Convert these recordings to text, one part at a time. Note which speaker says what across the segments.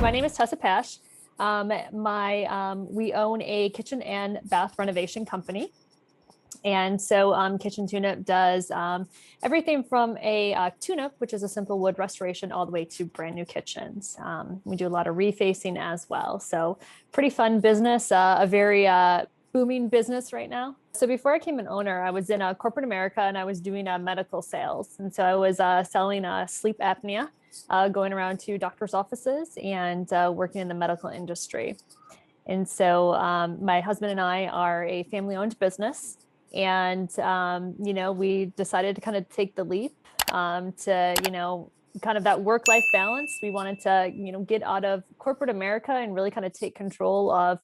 Speaker 1: So my name is Tessa Pash. We own a kitchen and bath renovation company. And so Kitchen Tune-Up does everything from a tune-up, which is a simple wood restoration, all the way to brand new kitchens. We do a lot of refacing as well. So pretty fun business, a very booming business right now. So before I became an owner, I was in corporate America and I was doing medical sales. And so I was selling sleep apnea, going around to doctors' offices and working in the medical industry. And so my husband and I are a family-owned business. And, we decided to kind of take the leap to, kind of that work-life balance. We wanted to, get out of corporate America and really kind of take control of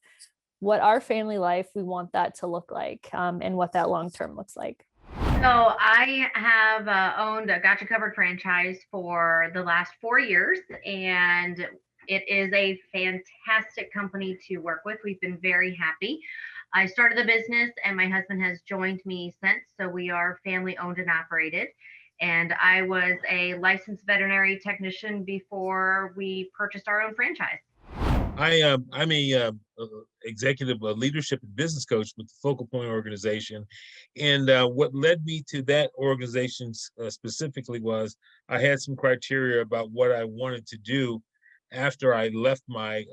Speaker 1: what our family life, we want that to look like, and what that long-term looks like.
Speaker 2: So I have owned a Gotcha Covered franchise for the last 4 years, and it is a fantastic company to work with. We've been very happy. I started the business and my husband has joined me since. So we are family owned and operated. And I was a licensed veterinary technician before we purchased our own franchise.
Speaker 3: I'm a executive leadership and business coach with the Focal Point organization. And what led me to that organization specifically was I had some criteria about what I wanted to do after I left my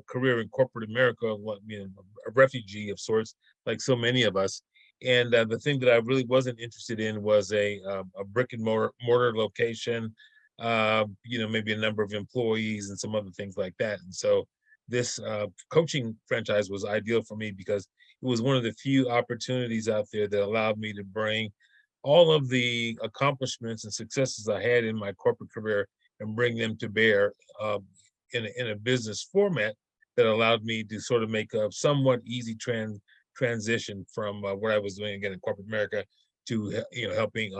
Speaker 3: career in corporate America, a refugee of sorts, like so many of us. And the thing that I really wasn't interested in was a brick and mortar location, maybe a number of employees and some other things like that. And so this coaching franchise was ideal for me because it was one of the few opportunities out there that allowed me to bring all of the accomplishments and successes I had in my corporate career and bring them to bear in a business format that allowed me to sort of make a somewhat easy transition from what I was doing again in corporate America to helping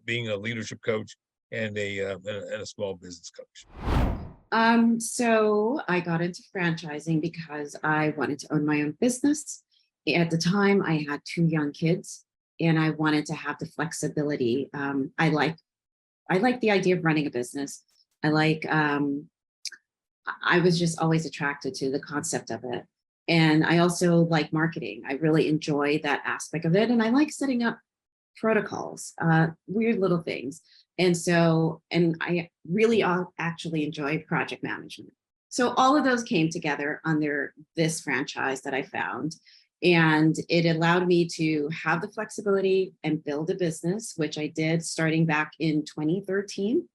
Speaker 3: being a leadership coach and a small business coach.
Speaker 4: So I got into franchising because I wanted to own my own business. At the time, I had 2 young kids, and I wanted to have the flexibility. I like the idea of running a business. I was just always attracted to the concept of it. And I also like marketing. I really enjoy that aspect of it. And I like setting up protocols, weird little things. And I really actually enjoy project management. So all of those came together under this franchise that I found. And it allowed me to have the flexibility and build a business, which I did starting back in 2013.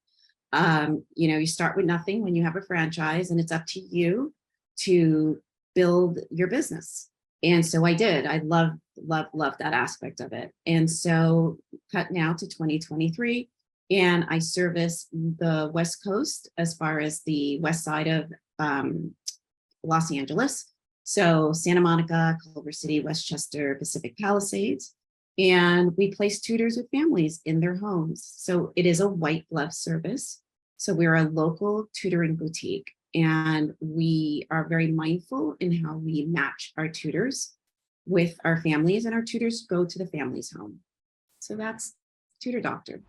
Speaker 4: You start with nothing when you have a franchise, and it's up to you to build your business. And so I did. I love that aspect of it. And so cut now to 2023, and I service the West Coast as far as the west side of Los Angeles. So Santa Monica, Culver City, Westchester, Pacific Palisades. And we place tutors with families in their homes. So it is a white glove service. So we're a local tutoring boutique, and we are very mindful in how we match our tutors with our families, and our tutors go to the family's home. So that's Tutor Doctor.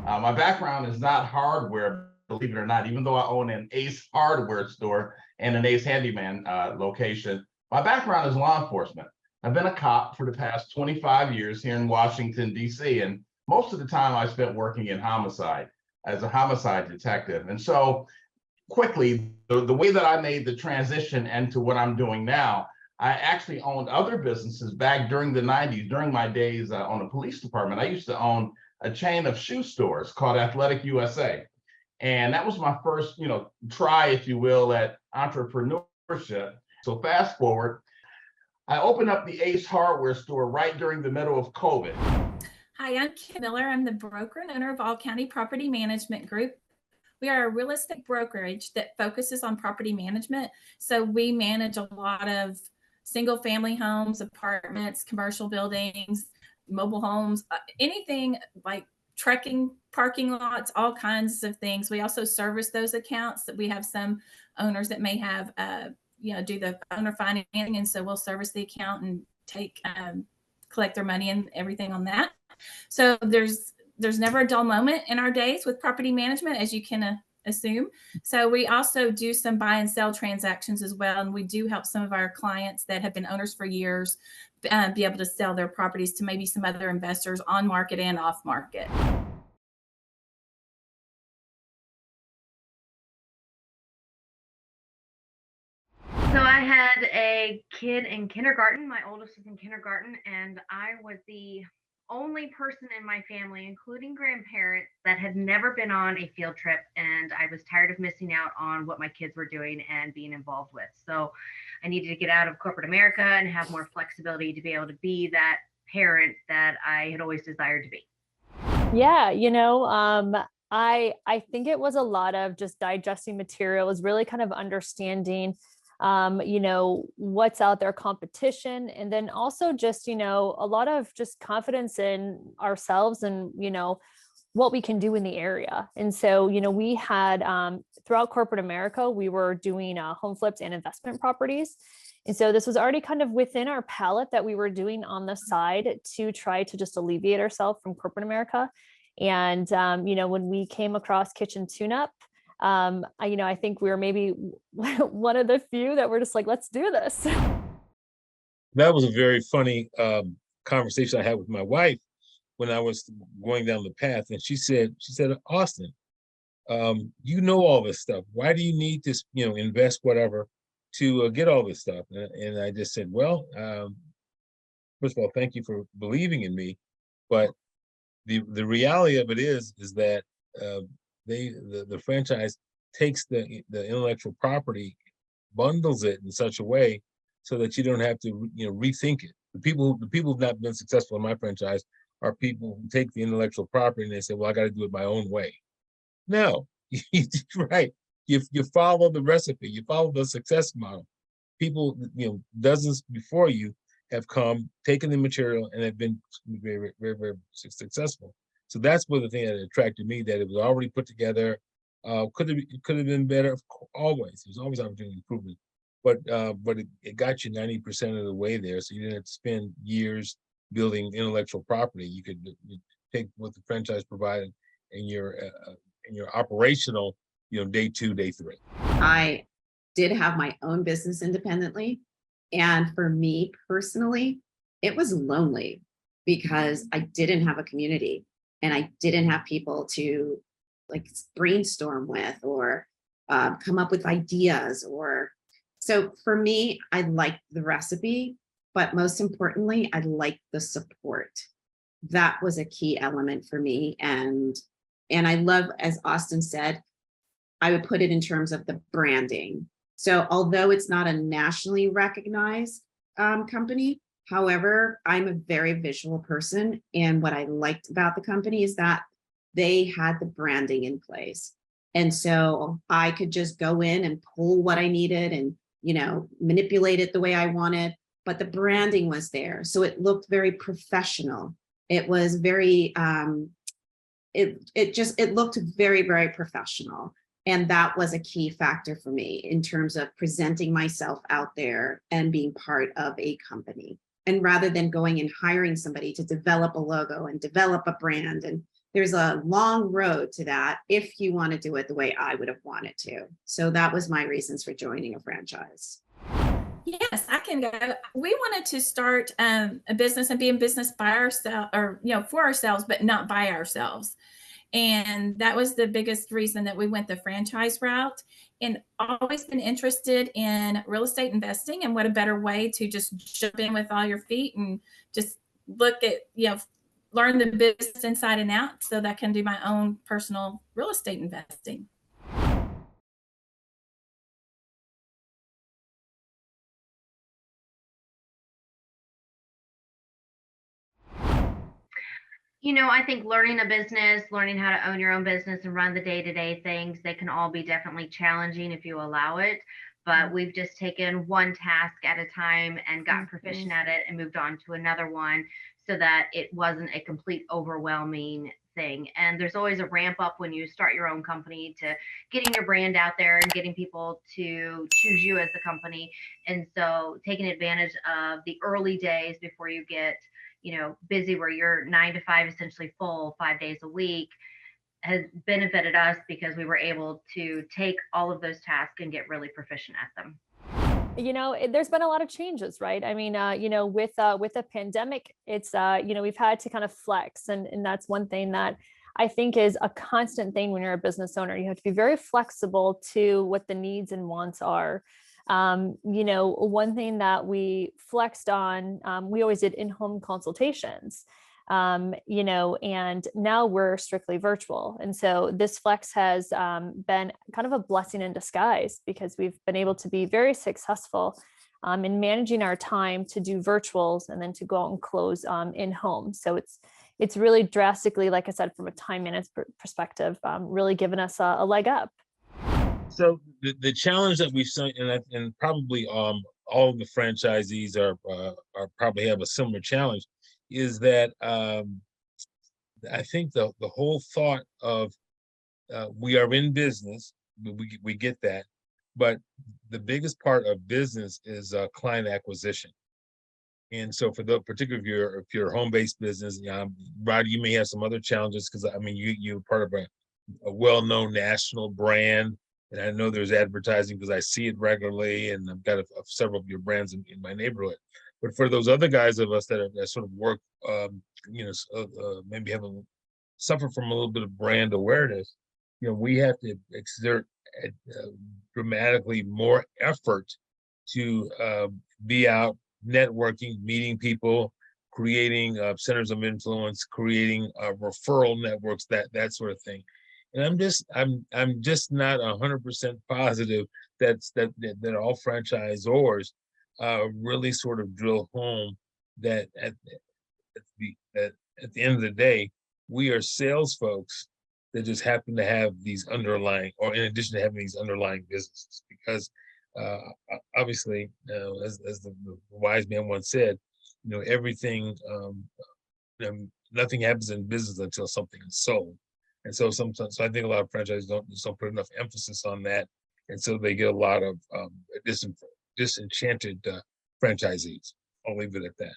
Speaker 5: My background is not hardware, believe it or not, even though I own an Ace hardware store and an Ace Handyman location. My background is law enforcement. I've been a cop for the past 25 years here in Washington, D.C., and most of the time I spent working in homicide as a homicide detective. And so quickly, the way that I made the transition into what I'm doing now, I actually owned other businesses back during the 90s, during my days on the police department. I used to own a chain of shoe stores called Athletic USA. And that was my first, try, if you will, at entrepreneurship. So fast forward, I opened up the Ace hardware store right during the middle of COVID.
Speaker 6: Hi, I'm Kim Miller. I'm the broker and owner of All County Property Management Group. We are a real estate brokerage that focuses on property management. So we manage a lot of single family homes, apartments, commercial buildings, mobile homes, anything like trucking, parking lots, all kinds of things. We also service those accounts. That we have some owners that may have, do the owner financing. And so we'll service the account and collect their money and everything on that. So there's never a dull moment in our days with property management, as you can assume. So we also do some buy and sell transactions as well. And we do help some of our clients that have been owners for years be able to sell their properties to maybe some other investors on market and off market.
Speaker 2: So I had a kid in kindergarten. My oldest was in kindergarten, and I was the only person in my family, including grandparents, that had never been on a field trip. And I was tired of missing out on what my kids were doing and being involved with. So I needed to get out of corporate America and have more flexibility to be able to be that parent that I had always desired to be.
Speaker 1: Yeah, I think it was a lot of just digesting material, was really kind of understanding what's out there, competition, and then also just, a lot of just confidence in ourselves and, what we can do in the area. And so, we had throughout corporate America, we were doing home flips and investment properties. And so this was already kind of within our palette that we were doing on the side to try to just alleviate ourselves from corporate America. And, when we came across Kitchen Tune-Up, I think we were maybe one of the few that were just like, let's do this.
Speaker 3: That was a very funny conversation I had with my wife when I was going down the path. And she said, Austin, you know all this stuff. Why do you need to, invest whatever to get all this stuff? And I just said, well, first of all, thank you for believing in me. But the reality of it is that the franchise takes the intellectual property, bundles it in such a way so that you don't have to rethink it. The people who've not been successful in my franchise are people who take the intellectual property and they say, well, I got to do it my own way. No, right. You follow the recipe, you follow the success model. People, dozens before you have come, taken the material, and have been very, very, very successful. So that's one of the things that attracted me, that it was already put together. Could have been better, always. There's always opportunity to improve it. But it got you 90% of the way there. So you didn't have to spend years building intellectual property. You could take what the franchise provided in your operational, day 2, day 3.
Speaker 4: I did have my own business independently. And for me personally, it was lonely because I didn't have a community and I didn't have people to brainstorm with or come up with ideas. So for me, I liked the recipe, but most importantly, I liked the support. That was a key element for me. And I love, as Austin said, I would put it in terms of the branding. So although it's not a nationally recognized company, however, I'm a very visual person. And what I liked about the company is that they had the branding in place. And so I could just go in and pull what I needed and, manipulate it the way I wanted, but the branding was there. So it looked very professional. It was very, it looked very, very professional. And that was a key factor for me in terms of presenting myself out there and being part of a company. And rather than going and hiring somebody to develop a logo and develop a brand, and there's a long road to that if you want to do it the way I would have wanted to. So that was my reasons for joining a franchise.
Speaker 6: Yes, I can go. We wanted to start a business and be in business by ourselves, or for ourselves, but not by ourselves. And that was the biggest reason that we went the franchise route, and always been interested in real estate investing. And what a better way to just jump in with all your feet and just look at, learn the business inside and out so that I can do my own personal real estate investing.
Speaker 2: I think learning a business, learning how to own your own business and run the day-to-day things, they can all be definitely challenging if you allow it. But we've just taken one task at a time and gotten proficient at it and moved on to another one so that it wasn't a complete overwhelming thing. And there's always a ramp up when you start your own company to getting your brand out there and getting people to choose you as the company. And so taking advantage of the early days before you get busy, where you're 9 to 5 essentially full 5 days a week, has benefited us because we were able to take all of those tasks and get really proficient at them.
Speaker 1: There's been a lot of changes, right? I mean, with the pandemic, it's we've had to kind of flex, and that's one thing that I think is a constant thing when you're a business owner. You have to be very flexible to what the needs and wants are. One thing that we flexed on, we always did in-home consultations. And now we're strictly virtual. And so this flex has been kind of a blessing in disguise, because we've been able to be very successful in managing our time to do virtuals and then to go out and close in home. So it's really drastically, like I said, from a time management perspective, really given us a leg up.
Speaker 3: So the challenge that we've seen, and probably all of the franchisees are probably have a similar challenge, is that I think the whole thought of we are in business, we get that, but the biggest part of business is client acquisition. And so for the particularly if you're a home-based business, Rod, you may have some other challenges, because I mean you're part of a well-known national brand, and I know there's advertising because I see it regularly, and I've got several of your brands in my neighborhood. But for those other guys of us that sort of work, maybe suffer from a little bit of brand awareness, we have to exert dramatically more effort to be out networking, meeting people, creating centers of influence, creating referral networks, that sort of thing. And I'm just not 100% positive that all franchisors really sort of drill home that at the end of the day, we are sales folks that just happen to have these underlying, or in addition to having these underlying businesses, because obviously, as the wise man once said, everything, nothing happens in business until something is sold. And so sometimes, I think a lot of franchises don't put enough emphasis on that, and so they get a lot of disenchanted franchisees. I'll leave it at that.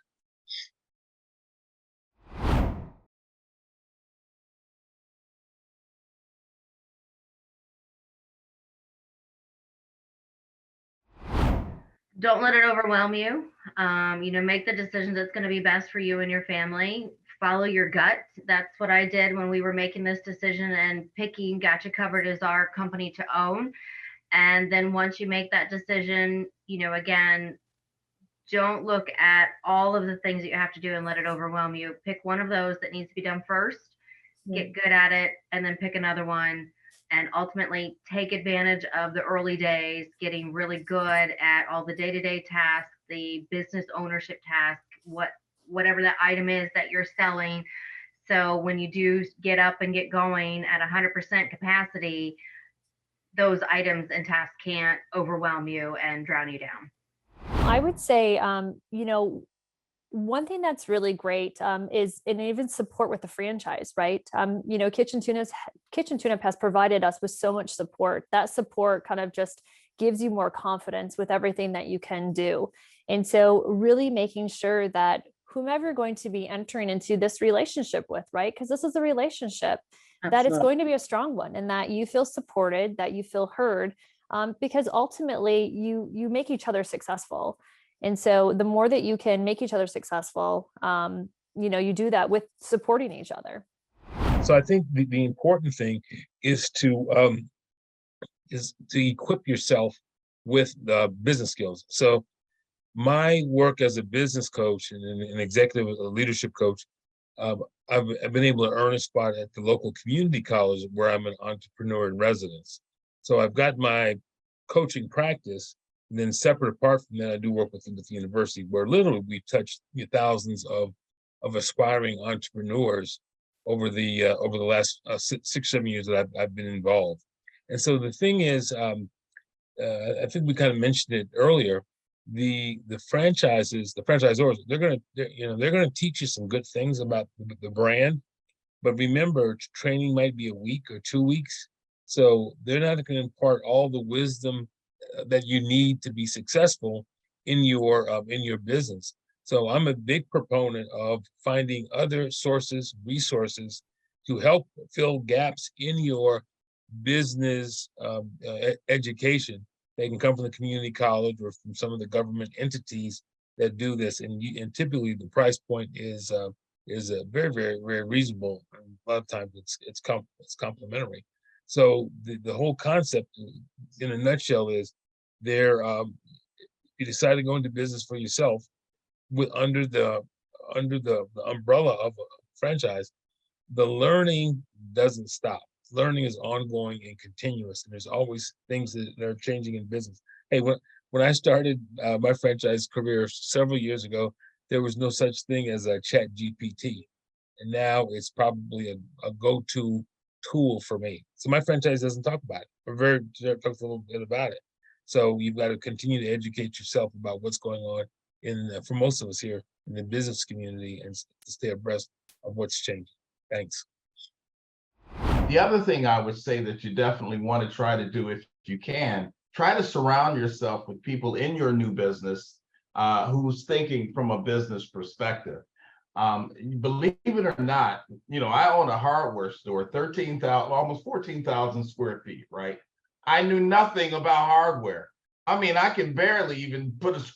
Speaker 2: Don't let it overwhelm you. Make the decision that's going to be best for you and your family. Follow your gut. That's what I did when we were making this decision and picking Gotcha Covered as our company to own. And then once you make that decision, again, don't look at all of the things that you have to do and let it overwhelm you. Pick one of those that needs to be done first, get good at it, and then pick another one. And ultimately take advantage of the early days, getting really good at all the day-to-day tasks, the business ownership task, whatever that item is that you're selling. So when you do get up and get going at 100% capacity, those items and tasks can't overwhelm you and drown you down.
Speaker 1: I would say, one thing that's really great is, and even support with the franchise, right? Kitchen Tune-Up has provided us with so much support. That support kind of just gives you more confidence with everything that you can do. And so really making sure that whomever you're going to be entering into this relationship with, right? Because this is a relationship, that it's going to be a strong one, and that you feel supported, that you feel heard, because ultimately you make each other successful. And so the more that you can make each other successful, you do that with supporting each other.
Speaker 3: So I think the important thing is to equip yourself with the business skills. So my work as a business coach and an executive leadership coach, I've been able to earn a spot at the local community college where I'm an entrepreneur in residence. So I've got my coaching practice. And then separate apart from that, I do work with the university, where literally we've touched thousands of aspiring entrepreneurs over the last 6-7 years that I've been involved. And so the thing is, I think we kind of mentioned it earlier. The franchisors, they're gonna teach you some good things about the brand, but remember, training might be a week or 2 weeks, so they're not going to impart all the wisdom that you need to be successful in your business. So I'm a big proponent of finding other sources, resources to help fill gaps in your business education. They can come from the community college or from some of the government entities that do this, and typically the price point is very, very, very reasonable. And a lot of times it's complimentary. So the whole concept, in a nutshell, is there. You decide to go into business for yourself under the umbrella of a franchise. The learning doesn't stop. Learning is ongoing and continuous, and there's always things that are changing in business. Hey, when I started my franchise career several years ago, there was no such thing as a Chat GPT, and now it's probably a go-to tool for me. So my franchise doesn't talk about it. We're talks a little bit about it. So you've got to continue to educate yourself about what's going on for most of us here in the business community, and to stay abreast of what's changing. Thanks.
Speaker 5: The other thing I would say that you definitely want to try to do, if you can, try to surround yourself with people in your new business who's thinking from a business perspective. Believe it or not, I own a hardware store, 13,000, almost 14,000 square feet, right? I knew nothing about hardware. I mean, I can barely even put a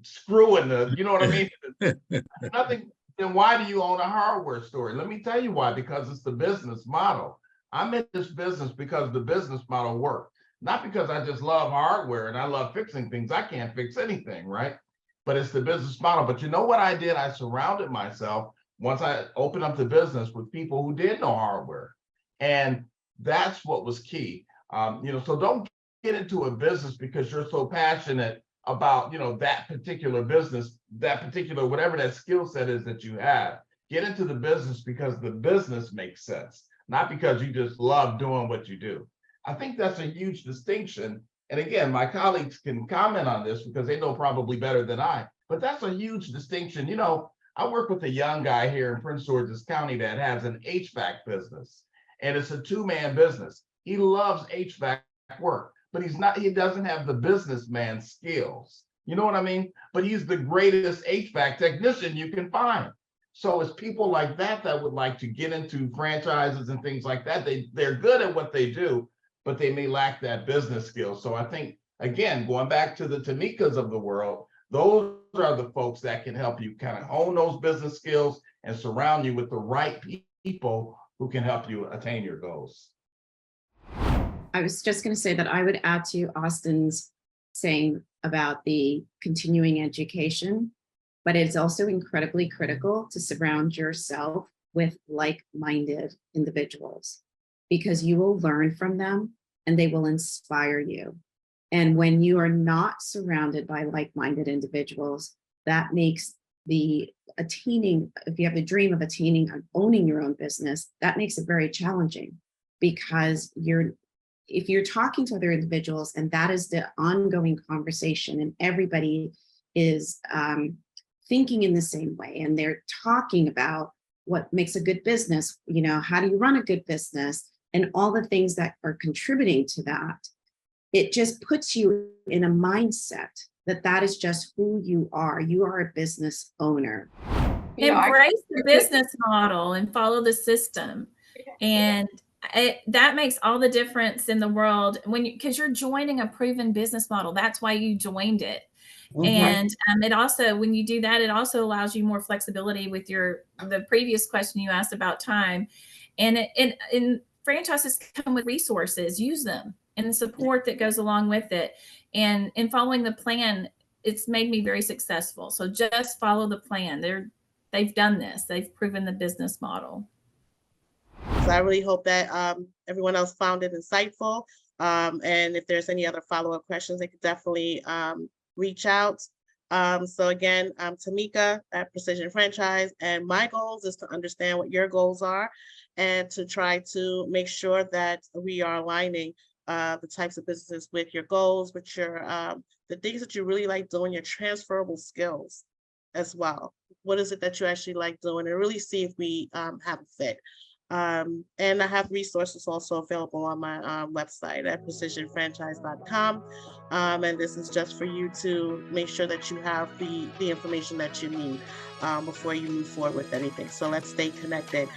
Speaker 5: screw in the, you know what I mean? Nothing. Then why do you own a hardware store? Let me tell you why, because it's the business model. I'm in this business because the business model worked, not because I just love hardware and I love fixing things. I can't fix anything, right? But it's the business model. But you know what I did? I surrounded myself, once I opened up the business, with people who did know hardware. And that's what was key. So don't get into a business because you're so passionate about, that particular business, that particular, whatever that skill set is that you have. Get into the business because the business makes sense, not because you just love doing what you do. I think that's a huge distinction. And again, my colleagues can comment on this because they know probably better than I, but that's a huge distinction. I work with a young guy here in Prince George's County that has an HVAC business, and it's a two-man business. He loves HVAC work, but he doesn't have the businessman skills. You know what I mean? But he's the greatest HVAC technician you can find. So it's people like that would like to get into franchises and things like that. They're good at what they do, but they may lack that business skill. So I think, again, going back to the TAMIKAs of the world, those are the folks that can help you kind of hone those business skills and surround you with the right people who can help you attain your goals.
Speaker 4: I was just going to say that I would add to Austin's saying about the continuing education, but it's also incredibly critical to surround yourself with like-minded individuals, because you will learn from them and they will inspire you. And when you are not surrounded by like-minded individuals, that makes the attaining, if you have a dream of attaining and owning your own business, that makes it very challenging, because if you're talking to other individuals and that is the ongoing conversation and everybody is thinking in the same way and they're talking about what makes a good business, how do you run a good business and all the things that are contributing to that, it just puts you in a mindset that is just who you are. You are a business owner.
Speaker 6: Embrace the business model and follow the system. And that makes all the difference in the world because you're joining a proven business model. That's why you joined it. Mm-hmm. And it also, when you do that, it also allows you more flexibility with the previous question you asked about time. And franchises come with resources, use them, and the support that goes along with it. And in following the plan, it's made me very successful. So just follow the plan. They've done this. They've proven the business model.
Speaker 7: So I really hope that everyone else found it insightful. And if there's any other follow-up questions, they could definitely reach out. So again, I'm TAMIKA at Precision Franchise, and my goals is to understand what your goals are and to try to make sure that we are aligning the types of businesses with your goals, with your the things that you really like doing, your transferable skills as well. What is it that you actually like doing, and really see if we have a fit. And I have resources also available on my website at precisionfranchise.com. And this is just for you to make sure that you have the information that you need before you move forward with anything. So let's stay connected.